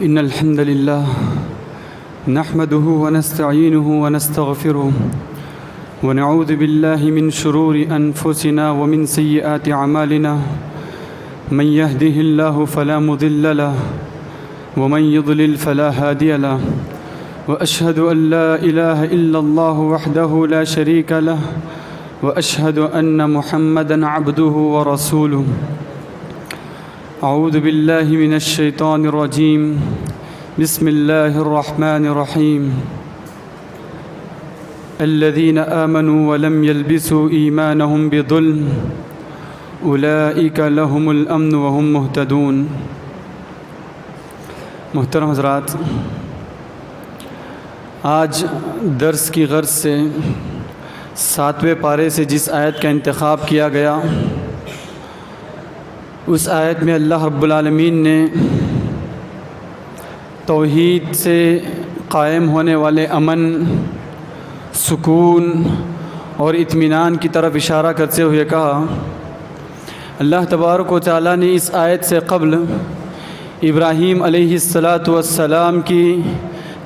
إن الحمد لله نحمده ونستعينه ونستغفره ونعوذ بالله من شرور أنفسنا ومن سيئات أعمالنا من يهده الله فلا مضل له ومن يضلل فلا هادي له وأشهد أن لا إله إلا الله وحده لا شريك له وأشهد أن محمدًا عبده ورسوله أعوذ بالله من الشيطان الرجيم بسم الله الرحمن الرحيم الذين آمنوا ولم يلبسوا إيمانهم بظلم أولئك لهم الأمن وهم مهتدون۔ محترم حضرات، آج درس کی غرض سے 7ویں پارے سے جس آیت کا انتخاب کیا گیا، اس آیت میں اللہ رب العالمین نے توحید سے قائم ہونے والے امن، سکون اور اطمینان کی طرف اشارہ کرتے ہوئے کہا، اللہ تبارک و تعالیٰ نے اس آیت سے قبل ابراہیم علیہ السلام کی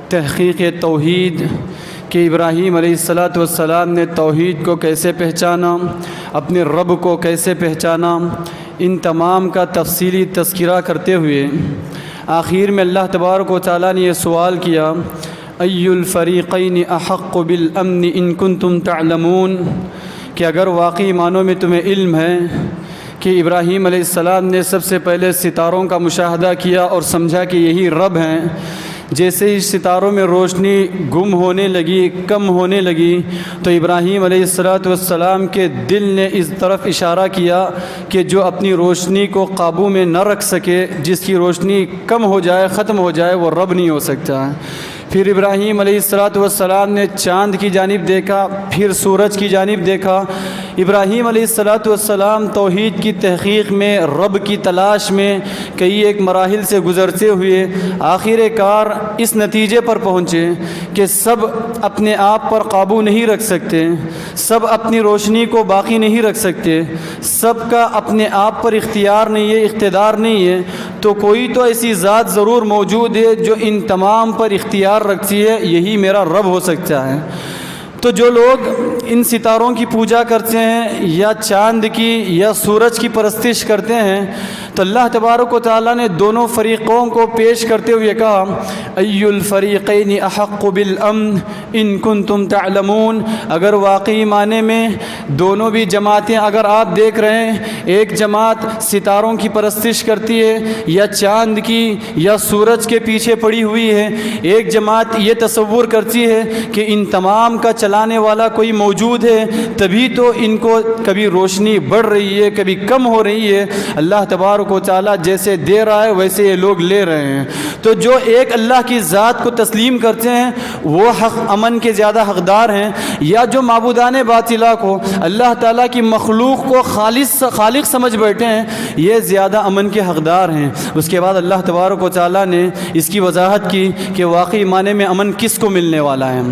تحقیق توحید کہ ابراہیم علیہ السلام نے توحید کو کیسے پہچانا، اپنے رب کو کیسے پہچانا، ان تمام کا تفصیلی تذکرہ کرتے ہوئے آخر میں اللہ تبارک و تعالیٰ نے یہ سوال کیا، ای الفریقین احق بالامن ان کنتم تعلمون، کہ اگر واقعی معنوں میں تمہیں علم ہے کہ ابراہیم علیہ السلام نے سب سے پہلے ستاروں کا مشاہدہ کیا اور سمجھا کہ یہی رب ہیں، جیسے ہی ستاروں میں روشنی گم ہونے لگی، کم ہونے لگی، تو ابراہیم علیہ السلام کے دل نے اس طرف اشارہ کیا کہ جو اپنی روشنی کو قابو میں نہ رکھ سکے، جس کی روشنی کم ہو جائے، ختم ہو جائے، وہ رب نہیں ہو سکتا۔ پھر ابراہیم علیہ السلام نے چاند کی جانب دیکھا، پھر سورج کی جانب دیکھا۔ ابراہیم علیہ السلام توحید کی تحقیق میں، رب کی تلاش میں کئی ایک مراحل سے گزرتے ہوئے آخر کار اس نتیجے پر پہنچے کہ سب اپنے آپ پر قابو نہیں رکھ سکتے، سب اپنی روشنی کو باقی نہیں رکھ سکتے، سب کا اپنے آپ پر اختیار نہیں ہے، اقتدار نہیں ہے، تو کوئی تو ایسی ذات ضرور موجود ہے جو ان تمام پر اختیار رکھتی ہے، یہی میرا رب ہو سکتا ہے۔ تو جو لوگ ان ستاروں کی پوجا کرتے ہیں یا چاند کی یا سورج کی پرستش کرتے ہیں، تو اللہ تبارک و تعالیٰ نے دونوں فریقوں کو پیش کرتے ہوئے کہا، ای الفریقین احق بالامن ان کنتم تعلمون، اگر واقعی معنی میں دونوں بھی جماعتیں اگر آپ دیکھ رہے ہیں، ایک جماعت ستاروں کی پرستش کرتی ہے یا چاند کی یا سورج کے پیچھے پڑی ہوئی ہے، ایک جماعت یہ تصور کرتی ہے کہ ان تمام کا چلانے والا کوئی موجود ہے، تبھی تو ان کو کبھی روشنی بڑھ رہی ہے، کبھی کم ہو رہی ہے، اللہ تبارک و تعالیٰ جیسے دے رہا ہے ویسے یہ لوگ لے رہے ہیں۔ تو جو ایک اللہ کی ذات کو تسلیم کرتے ہیں وہ حق امن کے زیادہ حقدار ہیں، یا جو معبودان باطلہ کو، اللہ تعالیٰ کی مخلوق کو خالق سمجھ بیٹھے ہیں، یہ زیادہ امن کے حقدار ہیں۔ اس کے بعد اللہ تبارک و تعالیٰ نے اس کی وضاحت کی کہ واقعی معنی میں امن کس کو ملنے والا ہے۔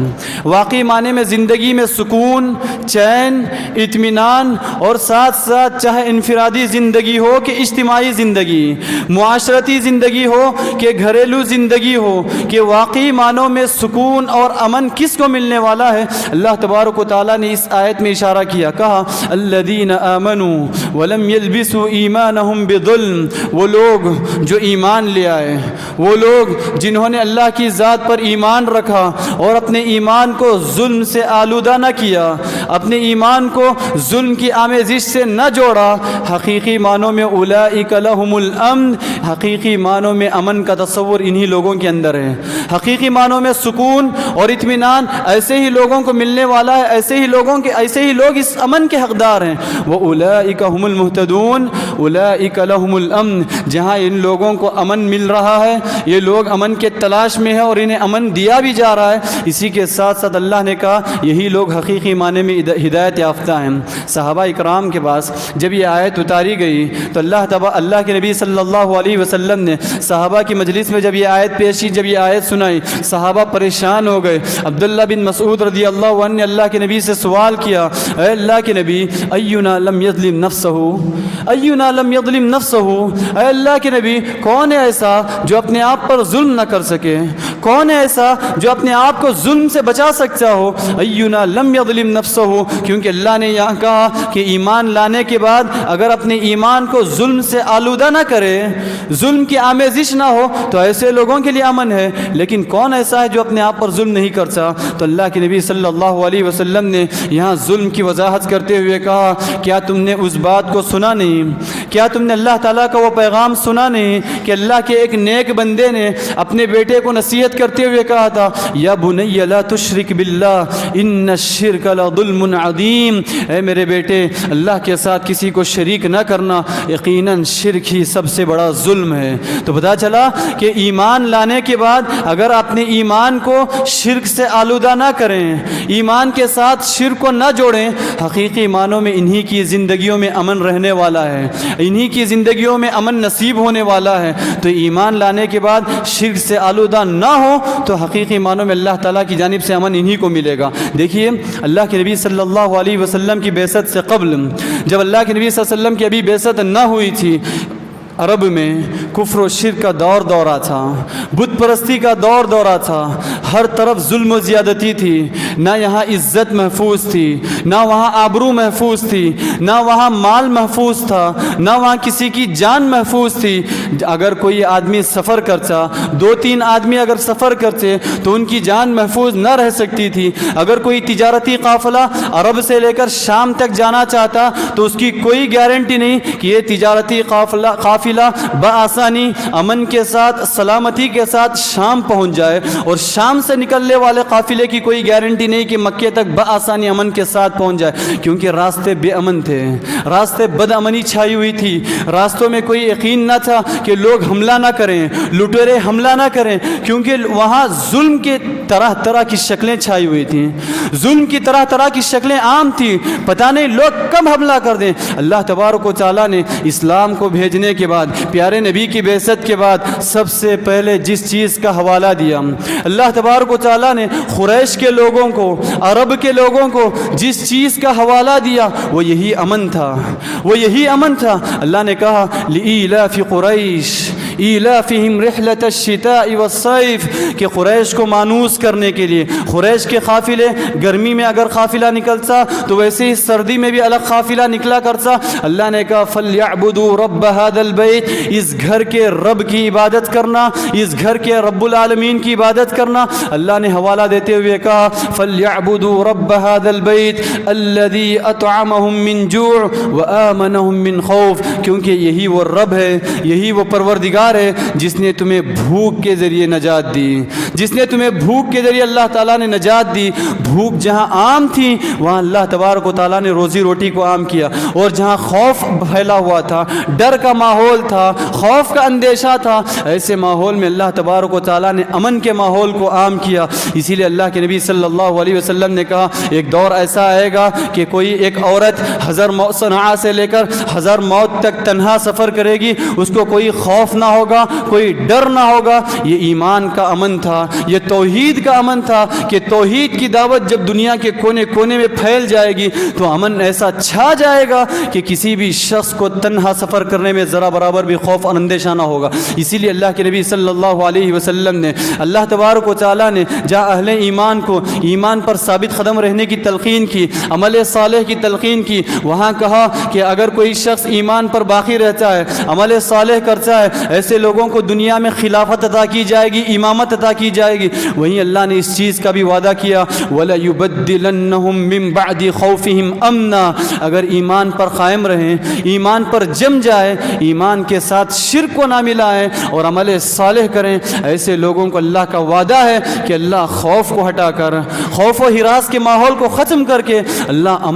واقعی معنی میں زندگی میں سکون، چین، اطمینان اور ساتھ ساتھ چاہے انفرادی زندگی ہو کہ اجتماعی زندگی، معاشرتی زندگی ہو کہ گھریلو زندگی ہو، کہ واقعی معنوں میں سکون اور امن کس کو ملنے والا ہے، اللہ تبارک و تعالیٰ نے اس آیت میں اشارہ کیا، کہا الذین آمنوا ولم یلبسوا ایمانہم بظلم، وہ لوگ جو ایمان لے آئے، وہ لوگ جنہوں نے اللہ کی ذات پر ایمان رکھا اور اپنے ایمان کو ظلم سے آلودہ نہ کیا، اپنے ایمان کو ظلم کی آمیزش سے نہ جوڑا، حقیقی معنوں میں اولئک لہم الامن، حقیقی معنوں میں امن کا تصور انہی لوگوں کے اندر ہے، حقیقی معنوں میں سکون اور اطمینان ایسے ہی لوگوں کو ملنے والا ہے، ایسے ہی لوگ اس امن کے حقدار ہیں۔ وَأُولَئِكَ هُمُ الْمُهْتَدُونَ أُولَئِكَ لَهُمُ الْأَمْنُ، جہاں ان لوگوں کو امن مل رہا ہے، یہ لوگ امن کے تلاش میں ہیں اور انہیں امن دیا بھی جا رہا ہے، اسی کے ساتھ ساتھ اللہ نے کہا یہی لوگ حقیقی معنی میں ہدایت یافتہ ہیں۔ صحابہ اکرام کے پاس جب یہ آیت اتاری گئی تو اللہ کے نبی صلی اللہ علیہ وسلم نے صحابہ کی مجلس میں جب یہ آیت پیش کی، جب یہ آیت سنائی، صحابہ پریشان ہو گئے۔ عبداللہ بن مسعود رضی اللہ عنہ نے اللہ کے نبی سے سوال کیا، اے اللہ کے نبی، اینا لم یظلم نفسہ، اینا اینا لم یظلم نفسہ، اے اللہ کے نبی کون ہے ایسا جو اپنے آپ پر ظلم نہ کر سکے؟ کون ہے ایسا جو اپنے آپ کو ظلم سے بچا سکتا ہو؟ اینا لم یظلم نفسہ، کیونکہ اللہ نے یہاں کہا کہ ایمان لانے کے بعد اگر اپنے ایمان کو ظلم سے آلودہ نہ کرے، ظلم کی آمیزش نہ ہو، تو ایسے لوگوں کے لیے امن ہے۔ لیکن کون ایسا ہے جو اپنے آپ پر ظلم نہیں کرتا؟ تو اللہ کے نبی صلی اللہ علیہ وسلم نے یہاں ظلم کی وضاحت کرتے ہوئے کہا، کیا تم نے اس بات کو سنا نہیں؟ کیا تم نے اللہ تعالیٰ کا وہ پیغام سنا نہیں کہ اللہ کے ایک نیک بندے نے اپنے بیٹے کو نصیحت کرتے ہوئے کہا تھا، یا بنی لا تشرک باللہ ان الشرک لظلم عظیم، اے میرے بیٹے اللہ کے ساتھ کسی کو شریک نہ کرنا، یقیناً شرک ہی سب سے بڑا ظلم ہے۔ تو پتہ چلا کہ ایمان لانے کے بعد اگر اپنے ایمان کو شرک سے آلودہ نہ کریں، ایمان کے ساتھ شرک کو نہ جوڑیں، حقیقی معنوں میں انہی کی زندگیوں میں امن رہنے والا ہے، انہی کی زندگیوں میں امن نصیب ہونے والا ہے۔ تو ایمان لانے کے بعد شرک سے آلودہ نہ ہو تو حقیقی معنوں میں اللہ تعالیٰ کی جانب سے امن انہی کو ملے گا۔ دیکھیے اللہ کے نبی صلی اللہ علیہ وسلم کی بعثت سے قبل، جب اللہ کے نبی صلی اللہ علیہ وسلم کی ابھی بعثت نہ ہوئی تھی، عرب میں کفر و شرک کا دورہ تھا، بت پرستی کا دورہ تھا، ہر طرف ظلم و زیادتی تھی، نہ یہاں عزت محفوظ تھی، نہ وہاں آبرو محفوظ تھی، نہ وہاں مال محفوظ تھا، نہ وہاں کسی کی جان محفوظ تھی۔ اگر کوئی آدمی سفر کرتا، 2-3 آدمی اگر سفر کرتے تو ان کی جان محفوظ نہ رہ سکتی تھی۔ اگر کوئی تجارتی قافلہ عرب سے لے کر شام تک جانا چاہتا تو اس کی کوئی گارنٹی نہیں کہ یہ تجارتی قافلہ بآسانی امن کے ساتھ سلامتی کے ساتھ شام پہنچ جائے، اور شام سے نکلنے والے قافلے کی کوئی گارنٹی نہیں کہ مکے تک بآسانی امن کے ساتھ پہنچ جائے، کیونکہ راستے بے امن تھے، راستے بد امنی چھائی ہوئی تھی، راستوں میں کوئی یقین نہ تھا کہ لوگ حملہ نہ کریں، لٹیرے حملہ نہ کریں، کیونکہ وہاں ظلم کے طرح طرح کی شکلیں چھائی ہوئی تھیں، ظلم کی طرح طرح کی شکلیں عام تھیں، پتہ نہیں لوگ کب حملہ کر دیں۔ اللہ تبارک و تعالیٰ نے اسلام کو بھیجنے کے بعد، پیارے نبی کی بعثت کے بعد سب سے پہلے جس چیز کا حوالہ دیا، اللہ تبارک و تعالیٰ نے قریش کے لوگوں کو، عرب کے لوگوں کو جس چیز کا حوالہ دیا وہ یہی امن تھا، وہ یہی امن تھا۔ اللہ نے کہا لإیلاف قریش ایلافہم رحلۃ الشتاء والصیف، کہ قریش کو مانوس کرنے کے لیے، قریش کے قافلے گرمی میں اگر قافلہ نکلتا تو ویسے ہی سردی میں بھی الگ قافلہ نکلا کرتا۔ اللہ نے کہا فلیعبدوا رب ھذا البیت، اس گھر کے رب کی عبادت کرنا، اس گھر کے رب العالمین کی عبادت کرنا۔ اللہ نے حوالہ دیتے ہوئے کہا فلیعبدوا رب ھذا البیت الذی اطعمہم من جوع وآمنہم من خوف، کیونکہ یہی وہ رب ہے، یہی وہ پروردگار ہے جس نے تمہیں بھوک کے ذریعے نجات دی، جس نے تمہیں بھوک کے ذریعے اللہ تعالیٰ نے نجات دی۔ بھوک جہاں عام تھی وہاں اللہ تبارک و تعالیٰ نے روزی روٹی کو عام کیا، اور جہاں خوف پھیلا ہوا تھا، ڈر کا ماحول تھا، خوف کا اندیشہ تھا، ایسے ماحول میں اللہ تبارک و تعالیٰ نے امن کے ماحول کو عام کیا۔ اسی لیے اللہ کے نبی صلی اللہ علیہ وسلم نے کہا ایک دور ایسا آئے گا کہ کوئی ایک عورت حضرموت صنعاء سے لے کر حضرموت تک تنہا سفر کرے گی، اس کو کوئی خوف نہ ہوگا، کوئی ڈر نہ ہوگا۔ یہ ایمان کا امن تھا، یہ توحید کا امن تھا کہ توحید کی دعوت جب دنیا کے کونے کونے میں پھیل جائے گی تو امن ایسا چھا جائے گا کہ کسی بھی شخص کو تنہا سفر کرنے میں ذرا برابر بھی خوف اور اندیشہ نہ ہوگا۔ اسی لیے اللہ کے نبی صلی اللہ علیہ وسلم نے، اللہ تبارک و تعالیٰ نے جہاں اہل ایمان کو ایمان پر ثابت قدم رہنے کی تلقین کی، عمل صالح کی تلقین کی، وہاں کہا کہ اگر کوئی شخص ایمان پر باقی رہتا ہے، عمل صالح کرتا ہے، ایسے لوگوں کو دنیا میں خلافت عطا کی جائے گی، امامت عطا کی جائے گی۔ وہیں اللہ نے اس چیز کا بھی وعدہ کیا وَلَيُبَدِّلَنَّهُم مِّن بَعْدِ خَوْفِهِمْ أَمْنًا، اگر ایمان پر قائم رہیں، ایمان پر جم جائے، ایمان کے ساتھ شرک کو نہ ملائیں اور عمل صالح کریں، ایسے لوگوں کو اللہ کا وعدہ ہے کہ اللہ خوف کو ہٹا کر، خوف و ہراس کے ماحول کو ختم کر کے اللہ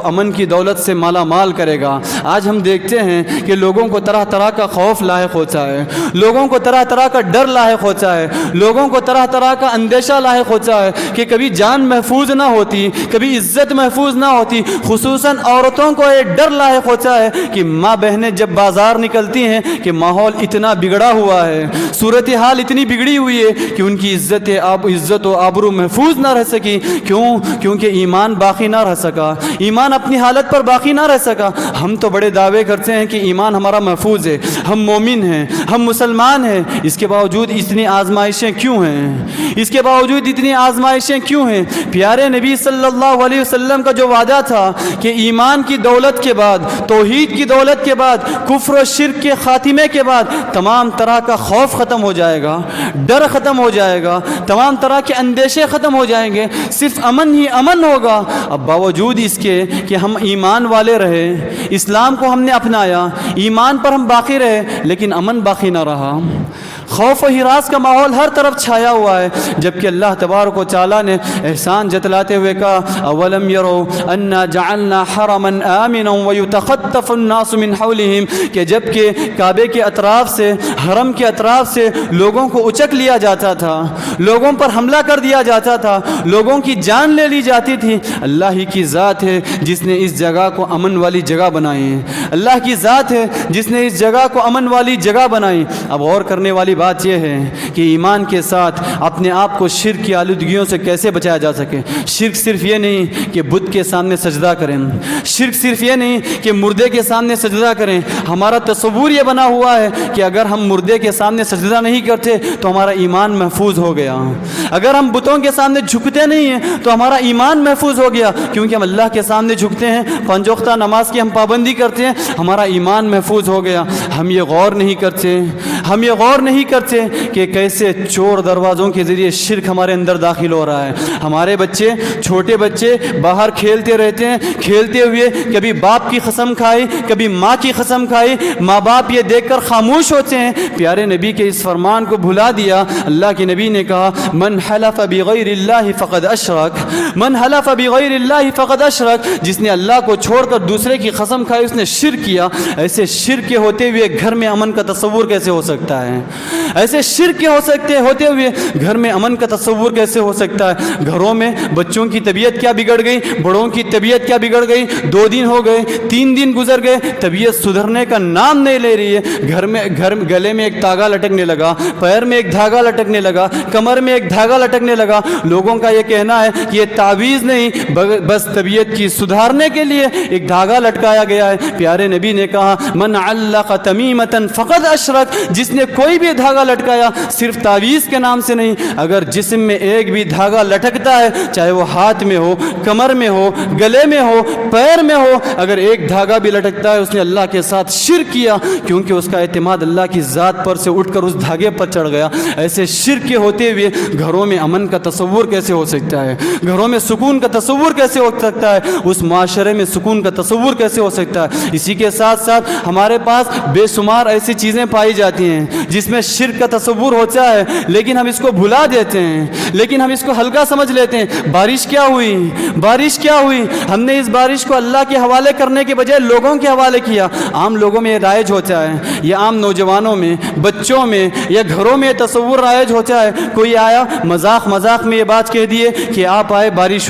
امن کی دولت سے مالا مال کرے گا۔ آج ہم دیکھتے ہیں کہ لوگوں کو طرح طرح کا خوف لاحق ہوتا ہے، لوگوں کو طرح طرح کا ڈر لاحق ہوتا ہے، لوگوں کو طرح طرح کا اندیشہ لاحق ہوتا ہے کہ کبھی جان محفوظ نہ ہوتی، کبھی عزت محفوظ نہ ہوتی۔ خصوصاً عورتوں کو یہ ڈر لاحق ہوتا ہے کہ ماں بہنیں جب بازار نکلتی ہیں کہ ماحول اتنا بگڑا ہوا ہے، صورتحال اتنی بگڑی ہوئی ہے کہ ان کی عزت و آبرو محفوظ نہ رہ سکی۔ کیونکہ ایمان باقی نہ رہ سکا، ایمان اپنی حالت پر باقی نہ رہ سکا۔ ہم تو بڑے دعوے کرتے ہیں کہ ایمان ہمارا محفوظ ہے، ہم مومن ہیں، ہم مسلمان ہیں، اس کے باوجود اتنی آزمائشیں کیوں ہیں؟ اس کے باوجود اتنی آزمائشیں کیوں ہیں؟ پیارے نبی صلی اللہ علیہ وسلم کا جو وعدہ تھا کہ ایمان کی دولت کے بعد، توحید کی دولت کے بعد، کفر و شرک کے خاتمے کے بعد تمام طرح کا خوف ختم ہو جائے گا، ڈر ختم ہو جائے گا، تمام طرح کے اندیشے ختم ہو جائیں گے، صرف امن ہی امن ہوگا۔ اب باوجود اس کے کہ ہم ایمان والے رہے، اسلام کو ہم نے اپنایا، ایمان پر ہم باقی رہے، لیکن امن باقی نہ رہا۔ خوف و ہراس کا ماحول ہر طرف چھایا ہوا ہے، جبکہ اللہ تبارک و تعالیٰ نے احسان جتلاتے ہوئے کہا اولم یروا انا جعلنا حرما آمنا ویتخطف الناس من حولہم، کہ جبکہ کعبے کے اطراف سے، حرم کے اطراف سے لوگوں کو اچک لیا جاتا تھا، لوگوں پر حملہ کر دیا جاتا تھا، لوگوں کی جان لے لی جاتی تھی۔ اللہ ہی کی ذات ہے جس نے اس جگہ کو امن والی جگہ بنائی ہے، اللہ کی ذات ہے جس نے اس جگہ کو امن والی جگہ بنائی۔ اب غور کرنے والی بات یہ ہے کہ ایمان کے ساتھ اپنے آپ کو شرک کی آلودگیوں سے کیسے بچایا جا سکے۔ شرک صرف یہ نہیں کہ بت کے سامنے سجدہ کریں، شرک صرف یہ نہیں کہ مردے کے سامنے سجدہ کریں۔ ہمارا تصور یہ بنا ہوا ہے کہ اگر ہم مردے کے سامنے سجدہ نہیں کرتے تو ہمارا ایمان محفوظ ہو گیا، اگر ہم بتوں کے سامنے جھکتے نہیں ہیں تو ہمارا ایمان محفوظ ہو گیا، کیونکہ ہم اللہ کے سامنے جھکتے ہیں، پنج وقتہ نماز کی ہم پابندی کرتے ہیں، ہمارا ایمان محفوظ ہو گیا۔ ہم یہ غور نہیں کرتے کہ کیسے چور دروازوں کے ذریعے شرک ہمارے اندر داخل ہو رہا ہے۔ ہمارے بچے، چھوٹے بچے باہر کھیلتے رہتے ہیں، کھیلتے ہوئے کبھی باپ کی قسم کھائی، کبھی ماں کی قسم کھائی، ماں باپ یہ دیکھ کر خاموش ہوتے ہیں۔ پیارے نبی کے اس فرمان کو بھلا دیا۔ اللہ کے نبی نے کہا من حلف بغیر اللہ فقد اشرک، من حلف بغیر اللہ فقد اشرک، جس نے اللہ کو چھوڑ کر دوسرے کی قسم کھائی اس نے شرک کیا۔ ایسے شرک کے ہوتے ہوئے گھر میں امن کا تصور کیسے ہو سکتا ہے؟ ایسے شرک کے ہوتے ہوئے گھر میں امن کا تصور کیسے ہو سکتا ہے؟ گھروں میں بچوں کی طبیعت کیا بگڑ گئی، بڑوں کی طبیعت کیا بگڑ گئی، 2 دن ہو گئے، 3 دن گزر گئے، طبیعت سدھرنے کا نام نہیں لے رہی ہے۔ گلے میں ایک تاگا لٹکنے لگا، پیر میں ایک دھاگا لٹکنے لگا، کمر میں ایک دھاگا لٹکنے لگا۔ لوگوں کا یہ کہنا ہے کہ یہ تعویذ نہیں، بس طبیعت کی سدھارنے کے لیے ایک دھاگا لٹکایا گیا ہے۔ پیارے نبی نے کہا من علق تمیمۃ فقد اشرک، جس نے کوئی بھی دھاگا لٹکایا، صرف تعویذ کے نام سے نہیں، اگر جسم میں ایک بھی دھاگا لٹکتا ہے، چاہے وہ ہاتھ میں ہو، کمر میں ہو، گلے میں ہو، پیر میں ہو، اگر ایک دھاگا بھی لٹکتا ہے اس نے اللہ کے ساتھ شرک کیا، کیونکہ اس کا اعتماد اللہ کی ذات پر سے اٹھ کر اس دھاگے پر چڑھ گیا۔ ایسے شرک کے ہوتے ہوئے گھروں میں امن کا تصور کیسے ہو سکتا ہے؟ گھروں میں سکون کا تصور کیسے ہو سکتا ہے؟ اس معاشرے میں سکون کا تصور کیسے ہو سکتا ہے؟ اسی کے ساتھ ساتھ ہمارے پاس بے شمار ایسی چیزیں پائی جاتی ہیں جس میں شرک کا تصور ہوتا ہے، لیکن ہم اس کو بھلا دیتے ہیں، لیکن ہم اس کو ہلکا سمجھ لیتے ہیں۔ بارش کیا ہوئی، ہم نے اس بارش کو اللہ کے حوالے کرنے کے بجائے لوگوں کے حوالے کیا۔ عام لوگوں میں یہ رائج ہوتا ہے، یہ عام نوجوانوں میں، بچوں میں یا گھروں میں تصور رائج ہوتا ہے۔ کوئی آیا مذاق میں یہ بات کہہ دیے کہ آپ آئے بارش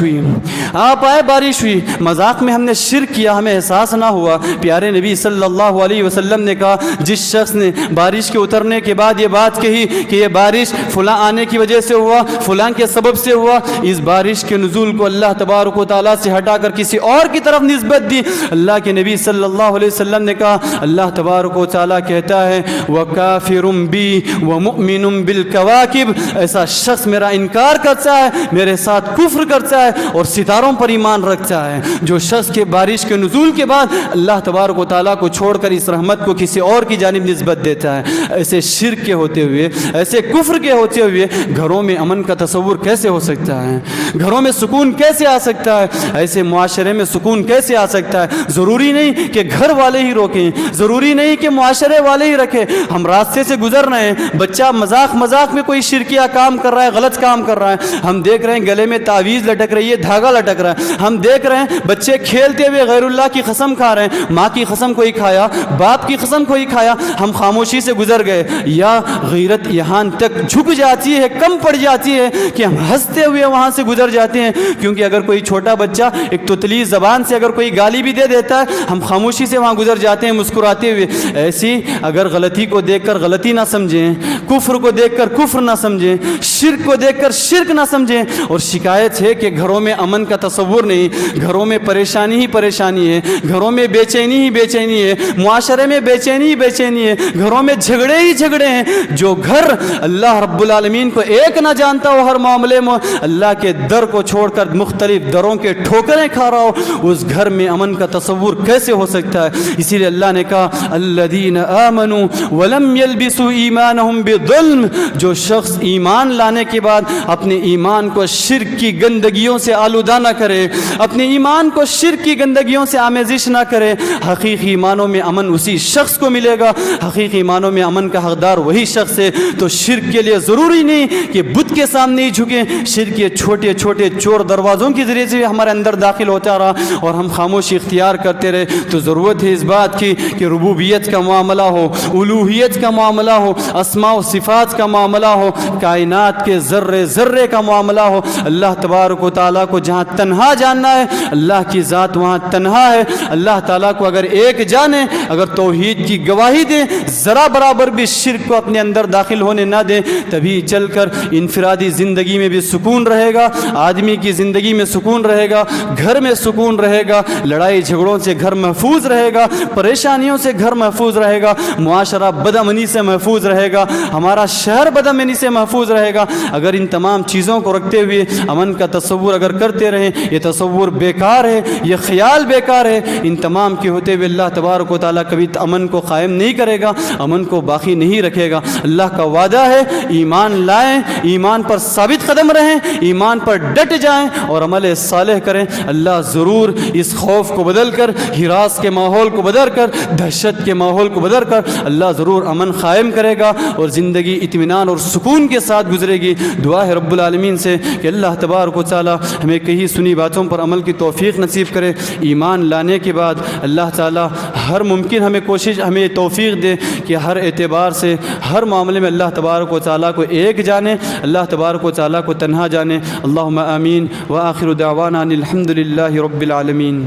ہوئی، مذاق میں ہم نے شرک کیا، ہمیں احساس نہ ہوا۔ پیارے نبی صلی اللہ علیہ وسلم نے کہا جس شخص نے بارش کے اترنے کے بعد یہ بات کہی کہ یہ بارش فلاں آنے کی وجہ سے ہوا، فلاں کے سبب سے ہوا، اس بارش کے نزول کو اللہ تبارک و تعالیٰ سے ہٹا کر کسی اور کی طرف نسبت دی۔ اللہ کے نبی صلی اللہ علیہ وسلم نے کہا اللہ تبارک و تعالیٰ کہتا ہے وَكَافِرٌ بِي وَمُؤْمِنٌ بِالْكَوَاكِبِ، ایسا شخص میرا انکار کرتا ہے، میرے ساتھ کفر کرتا ہے اور ستاروں پر ایمان رکھتا ہے۔ جو شخص کے بارش کے نزول کے بعد اللہ تبارک و تعالیٰ کو چھوڑ کر اس رحمت کو کسی اور کی جانب نسبت دیتا ہے، ایسے شرک کے ہوتے ہوئے، ایسے کفر کے ہوتے ہوئے گھروں میں امن کا تصور کیسے ہو سکتا ہے؟ گھروں میں سکون کیسے آ سکتا ہے؟ ایسے معاشرے میں سکون کیسے آ سکتا ہے؟ ضروری نہیں کہ گھر والے ہی روکیں، ضروری نہیں کہ معاشرے والے ہی رکھیں۔ ہم راستے سے گزر رہے ہیں، بچہ مذاق میں کوئی شرکیہ کام کر رہا ہے، غلط کام کر رہا ہے، ہم دیکھ رہے ہیں گلے میں تعویذ لٹک رہی ہے، دھاگا لٹک رہا ہے، ہم دیکھ رہے ہیں بچے کھیلتے ہوئے غیر اللہ کی قسم کھا رہے ہیں، ماں کی قسم کوئی کھایا، باپ کی قسم کوئی کھایا، ہم خاموشی سے گزر اتر گئے، یا غیرت یہاں تک جھک جاتی ہے، کم پڑ جاتی ہے کہ ہم ہنستے ہوئے وہاں سے گزر جاتے ہیں. کیونکہ اگر کوئی چھوٹا بچہ ایک تتلی زبان سے اگر کوئی گالی بھی دے دیتا ہے، ہم خاموشی سے وہاں گزر جاتے ہیں مسکراتے ہوئے. ایسی اگر غلطی کو دیکھ کر غلطی نہ سمجھیں، کفر کو دیکھ کر کفر نہ سمجھیں، شرک کو دیکھ کر شرک نہ سمجھیں. اور شکایت ہے کہ گھروں میں امن کا تصور نہیں، گھروں میں پریشانی ہی پریشانی ہے، گھروں میں بے چینی ہی بے چینی ہے، معاشرے میں بے چینی ہی بے چینی ہے، گھروں میں جھگڑے ہی جھگڑے ہیں. جو گھر اللہ رب العالمین کو ایک نہ جانتا ہو، ہر معاملے میں اللہ کے در کو چھوڑ کر مختلف دروں کے ٹھوکریں کھا رہا ہو، اس گھر میں امن کا تصور کیسے ہو سکتا ہے؟ اسی لیے اللہ نے کہا الذین آمنوا ولم یلبسوا ایمانہم بظلم. جو شخص ایمان لانے کے بعد اپنے ایمان کو شرک کی گندگیوں سے آلودہ نہ کرے، اپنے ایمان کو شرک کی گندگیوں سے آمیزش نہ کرے، حقیقی ایمانوں میں امن اسی شخص کو ملے گا. حقیقی ایمانوں میں امن کا حقدار وہی شخص ہے. تو شرک کے لیے ضروری نہیں کہ بت کے سامنے ہی جھکیں. شرک کے چھوٹے چھوٹے چور دروازوں کے ذریعے سے ہمارے اندر داخل ہوتا رہا اور ہم خاموشی اختیار کرتے رہے. تو ضرورت ہے اس بات کی کہ ربوبیت کا معاملہ ہو، الوہیت کا معاملہ ہو، اسماء و صفات کا معاملہ ہو، کائنات کے ذرے ذرے کا معاملہ ہو، اللہ تبارک و تعالیٰ کو جہاں تنہا جاننا ہے، اللہ کی ذات وہاں تنہا ہے. اللہ تعالیٰ کو اگر ایک جانے، اگر توحید کی گواہی دیں، ذرا برابر بھی شرک کو اپنے اندر داخل ہونے نہ دیں، تبھی چل کر انفرادی زندگی میں بھی سکون رہے گا، آدمی کی زندگی میں سکون رہے گا، گھر میں سکون رہے گا، لڑائی جھگڑوں سے گھر محفوظ رہے گا، پریشانیوں سے گھر محفوظ رہے گا، معاشرہ بدامنی سے محفوظ رہے گا، ہمارا شہر بدامنی سے محفوظ رہے گا. اگر ان تمام چیزوں کو رکھتے ہوئے امن کا تصور اگر کرتے رہیں، یہ تصور بیکار ہے، یہ خیال بیکار ہے. ان تمام کے ہوتے ہوئے اللہ تبارک و تعالیٰ کبھی امن کو قائم نہیں کرے گا، امن کو باقی نہیں رکھے گا. اللہ کا وعدہ ہے ایمان لائیں، ایمان پر ثابت قدم رہیں، ایمان پر ڈٹ جائیں اور عمل صالح کریں. اللہ ضرور اس خوف کو بدل کر، ہراس کے ماحول کو بدل کر، دہشت کے ماحول کو بدل کر اللہ ضرور امن قائم کرے گا اور زندگی اطمینان اور سکون کے ساتھ گزرے گی. دعا ہے رب العالمین سے کہ اللہ تبارک و تعالی ہمیں کہی سنی باتوں پر عمل کی توفیق نصیب کرے. ایمان لانے کے بعد اللہ تعالی ہر ممکن ہمیں توفیق دے کہ ہر اعتبار سے ہر معاملے میں اللہ تبارک و تعالیٰ کو ایک جانے، اللہ تبارک و تعالیٰ کو تنہا جانے. اللہم آمین. وآخر دعوانا الحمد للہ رب العالمین.